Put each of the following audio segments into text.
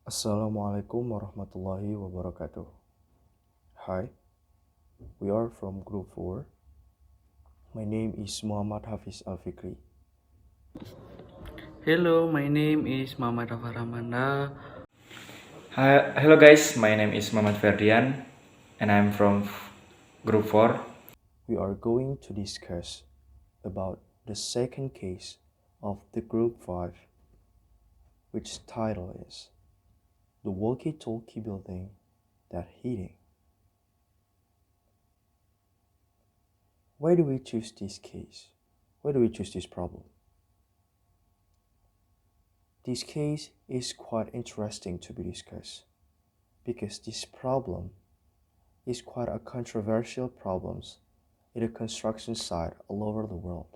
Assalamualaikum warahmatullahi wabarakatuh. Hi, we are from Group 4. My name is Muhammad Hafiz Al-Fikri. Hello, my name is Muhammad Rafa Ramanda. Hi, hello guys, my name is Muhammad Ferdian and I'm from Group 4. We are going to discuss about the second case of the Group 5, which title is The Walkie-Talkie Building That Heating. Why do we choose this case? Why do we choose this problem? This case is quite interesting to be discussed because this problem is quite a controversial problem in the construction site all over the world.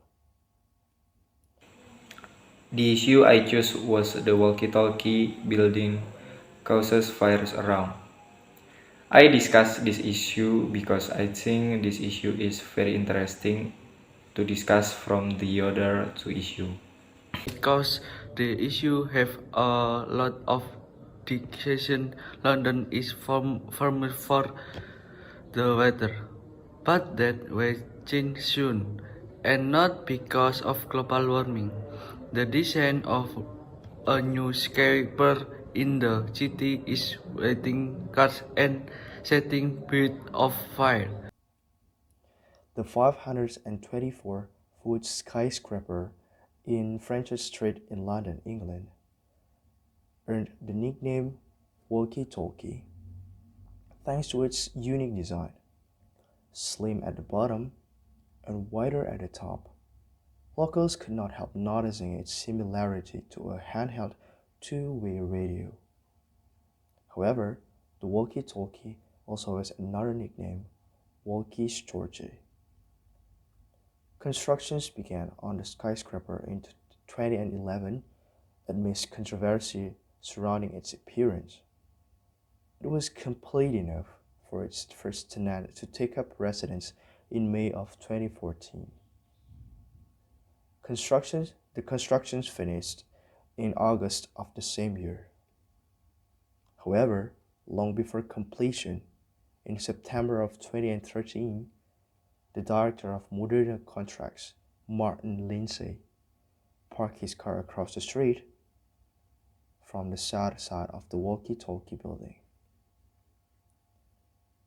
The issue I chose was the walkie-talkie building causes fires around. I discussed this issue because I think this issue is very interesting to discuss from the other two issues. Because the issue have a lot of discussion. London is formed for the weather, but that will change soon, and not because of global warming. The design of a new skyscraper in the city is waiting cars and setting bit of fire. The 524-foot skyscraper in French Street in London, England, earned the nickname walkie-talkie thanks to its unique design, slim at the bottom and wider at the top. Locals could not help noticing its similarity to a handheld two-way radio. However, the walkie-talkie also has another nickname, walkie-storage. Constructions began on the skyscraper in 2011 amidst controversy surrounding its appearance. It was complete enough for its first tenant to take up residence in May of 2014. The constructions finished in August of the same year. However, long before completion, in September of 2013, the director of Moderna Contracts, Martin Lindsay, parked his car across the street from the south side of the walkie-talkie building.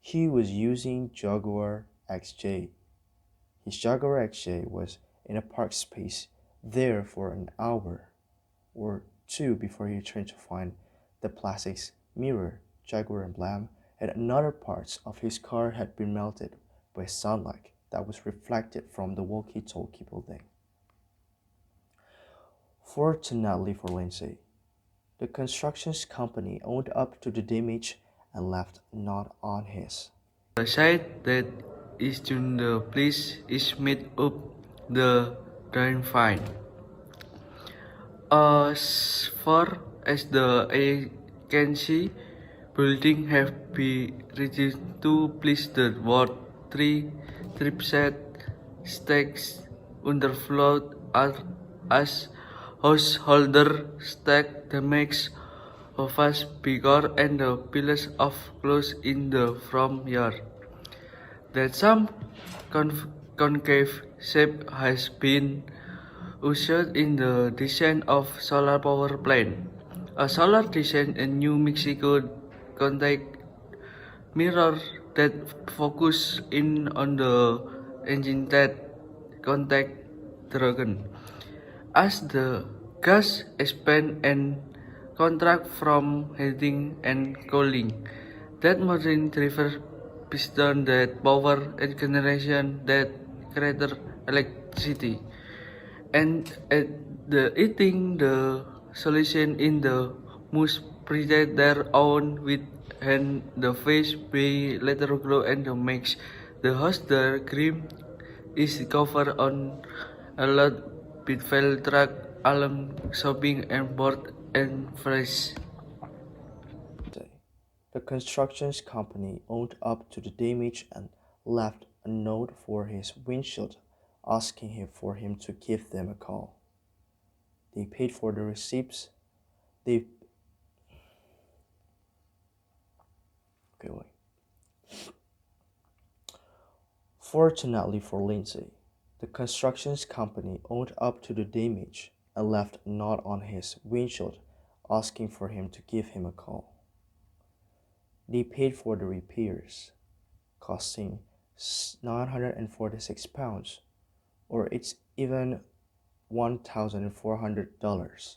He was using Jaguar XJ. His Jaguar XJ was in a park space there for an hour or two before he returned to find the plastics, mirror, Jaguar emblem, and other parts of his car had been melted by sunlight that was reflected from the walkie-talkie building. Fortunately for Lindsay, the construction company owned up to the damage and left not on his. The site that is in the place is made up the drain fine. As far as the eye can see, buildings have been reduced to place the word three tripset stacks underfloor as householder stack the makes of us bigger and the pillars of close in the front yard. That some concave shape has been used in the design of solar power plant. A solar design in New Mexico contact mirror that focus in on the engine that contact dragon. As the gas expand and contract from heating and cooling, that marine driver piston that power and generation that create electricity and at the eating the solution in the must protect their own with and the face be later grow and the makes the host the cream is covered on a lot with fell track alum shopping and board and fresh. The construction company owned up to the damage and left a note for his windshield asking him for him to give them a call. They paid for the receipts. They Okay, wait. Fortunately for Lindsay, the construction company owned up to the damage and left a note on his windshield asking for him to give him a call. They paid for the repairs, costing £946, or it's even $1,400.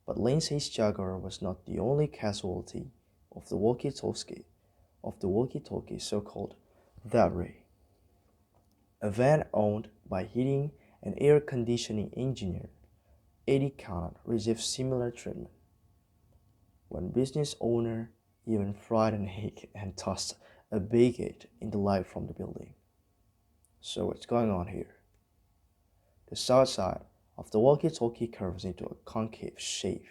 But Lindsay's Jaguar was not the only casualty of the walkie-talkie, so-called Valerie. A van owned by heating and air conditioning engineer Eddie Cannon received similar treatment. One business owner even fried an egg and tossed a baguette in the light from the building. So what's going on here? The south side of the walkie-talkie curves into a concave shape,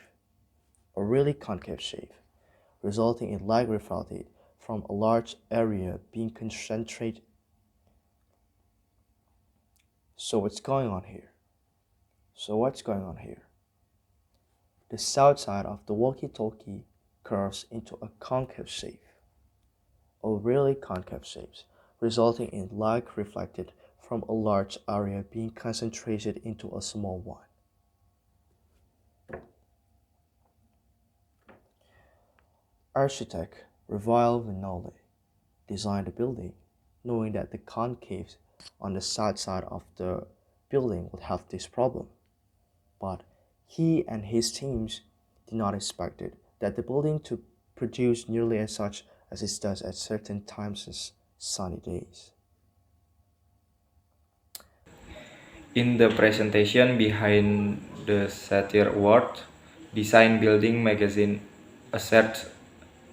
a really concave shape, resulting in light reflected from a large area being concentrated. So what's going on here? The south side of the walkie-talkie curves into a concave shape, a really concave shape, resulting in light reflected from a large area being concentrated into a small one. Architect Rafael Vinole designed the building, knowing that the concaves on the south side of the building would have this problem. But he and his teams did not expect it, that the building to produce nearly as such as it does at certain times as sunny days. In the presentation behind the Satyr Award, Design Building magazine asserts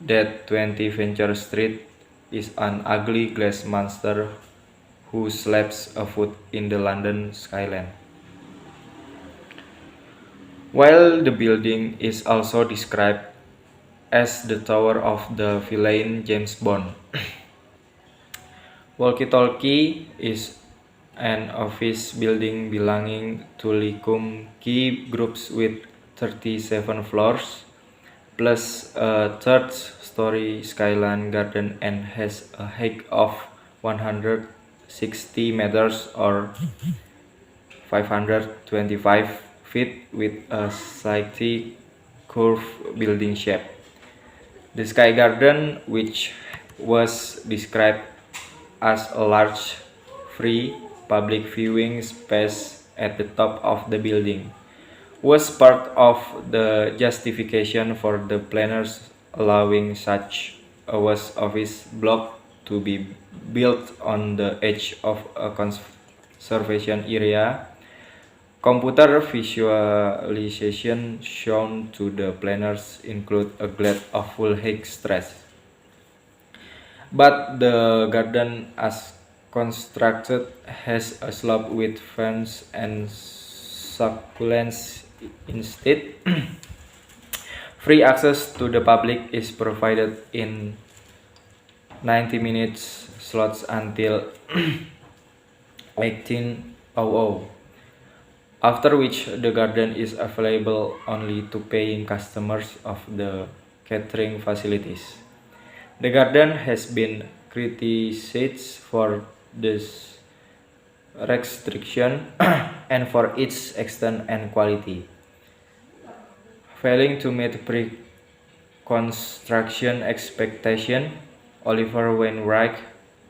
that 20 Venture Street is an ugly glass monster who sleeps afoot in the London skyline. While the building is also described as the tower of the villain James Bond. Walkie Talkie is an office building belonging to Licum Key Groups with 37 floors, plus a third-story skyline garden, and has a height of 160 meters or 525 feet with a slightly curved building shape. The Sky Garden, which was described as a large, free, public viewing space at the top of the building, was part of the justification for the planners allowing such a vast office block to be built on the edge of a conservation area. Computer visualization shown to the planners include a glade of full-height stretch. But the garden as constructed has a slope with ferns and succulents instead. Free access to the public is provided in 90 minutes slots until 1800, after which the garden is available only to paying customers of the catering facilities. The garden has been criticized for this restriction and for its extent and quality, failing to meet pre-construction expectation. Oliver Wainwright,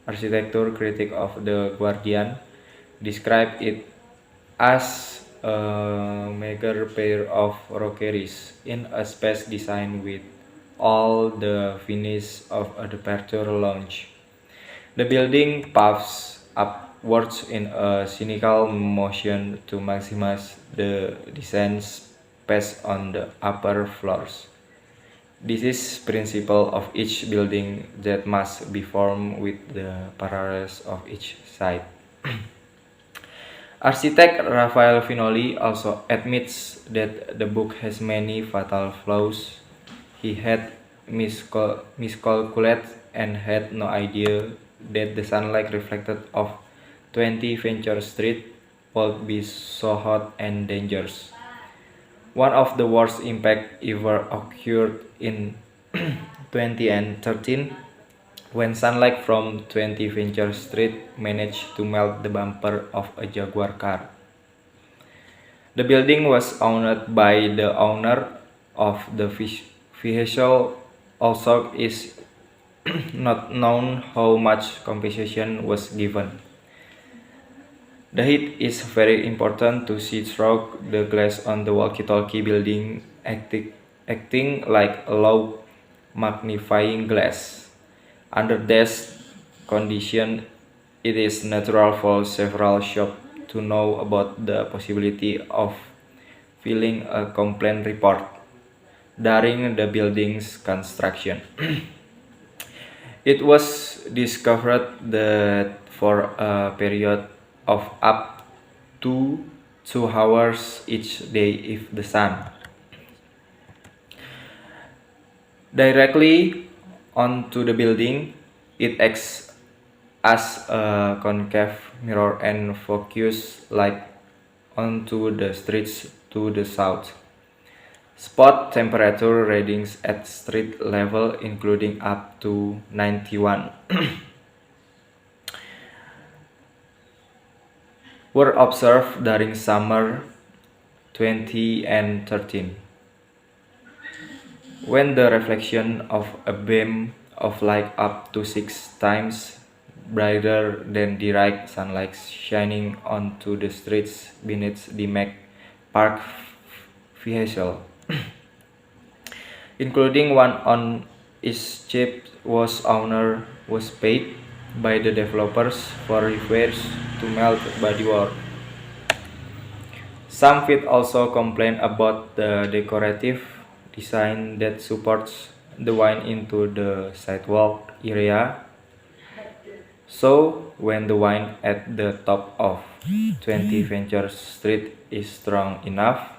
architecture critic of The Guardian, described it as a meager pair of rockeries in a space designed with all the finish of a departure lounge. The building puffs upwards in a cynical motion to maximize the design space on the upper floors. This is principle of each building that must be formed with the parallels of each side. Architect Rafael Vinoli also admits that the book has many fatal flaws. He had miscalculated and had no idea that the sunlight reflected off 20 Venture Street would be so hot and dangerous. One of the worst impacts ever occurred in 20 and 13, when sunlight from 20 Venture Street managed to melt the bumper of a Jaguar car. The building was owned by the owner of the vehicle. Also, is not known how much compensation was given. The heat is very important to see through the glass on the walkie-talkie building, acting like a low magnifying glass. Under this condition, it is natural for several shops to know about the possibility of filing a complaint report during the building's construction. It was discovered that for a period of up to 2 hours each day, if the sun directly onto the building, it acts as a concave mirror and focus light onto the streets to the south. Spot temperature readings at street level, including up to 91, were observed during summer 20 and 13, when the reflection of a beam of light up to 6 times brighter than direct sunlight shining onto the streets beneath the Mac Park vehicle, including one on its chip was owner was paid by the developers for repairs to melt bodywork. Some feet also complain about the decorative design that supports the wine into the sidewalk area. So when the wine at the top of 20 Venture Street is strong enough,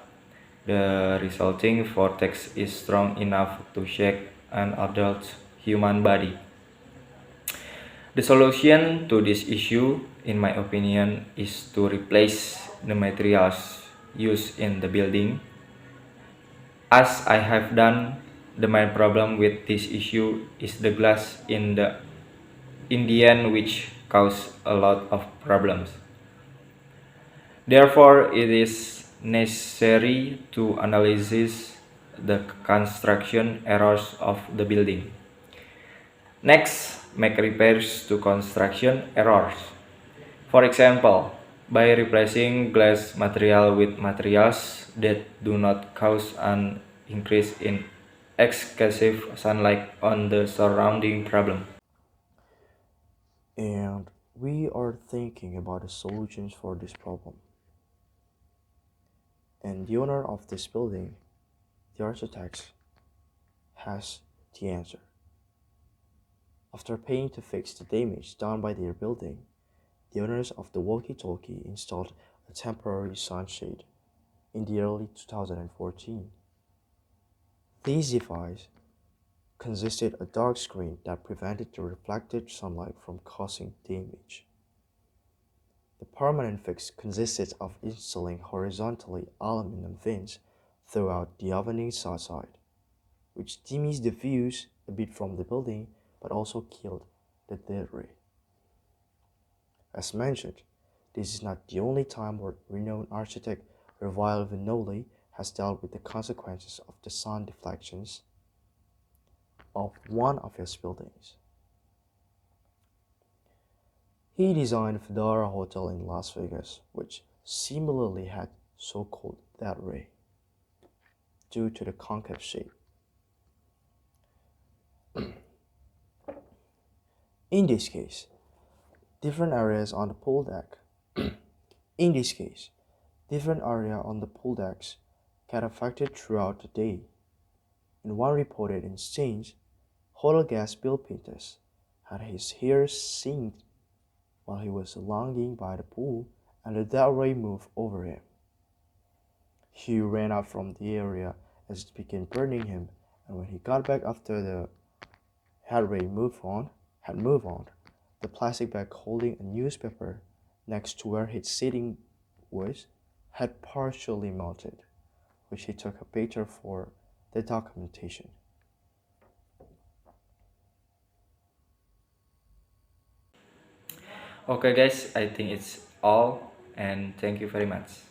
the resulting vortex is strong enough to shake an adult human body. The solution to this issue, in my opinion, is to replace the materials used in the building. As I have done, the main problem with this issue is the glass in the end, which cause a lot of problems. Therefore, it is necessary to analyze the construction errors of the building. Next, make repairs to construction errors. For example, by replacing glass material with materials that do not cause an increase in excessive sunlight on the surrounding problem. And we are thinking about the solutions for this problem. And the owner of this building, the architect, has the answer. After paying to fix the damage done by their building, the owners of the walkie-talkie installed a temporary sunshade in the early 2014. This device consisted a dark screen that prevented the reflected sunlight from causing damage. The permanent fix consisted of installing horizontally aluminum vents throughout the opening's outside, which dimmed the views a bit from the building but also killed the dead ray. As mentioned, this is not the only time where renowned architect Rafael Viñoly has dealt with the consequences of the sun deflections of one of his buildings. He designed Fedora Hotel in Las Vegas, which similarly had so-called dead ray due to the concave shape. In this case, different areas on the pool deck. In this case, different area on the pool decks get affected throughout the day. In one reported instance, hotel guest Bill Pintus had his hair singed while he was lounging by the pool and the dead ray moved over him. He ran out from the area as it began burning him, and when he got back after the dead ray had moved on, the plastic bag holding a newspaper next to where his sitting was had partially melted, which he took a picture for the documentation. Okay guys, I think it's all and thank you very much.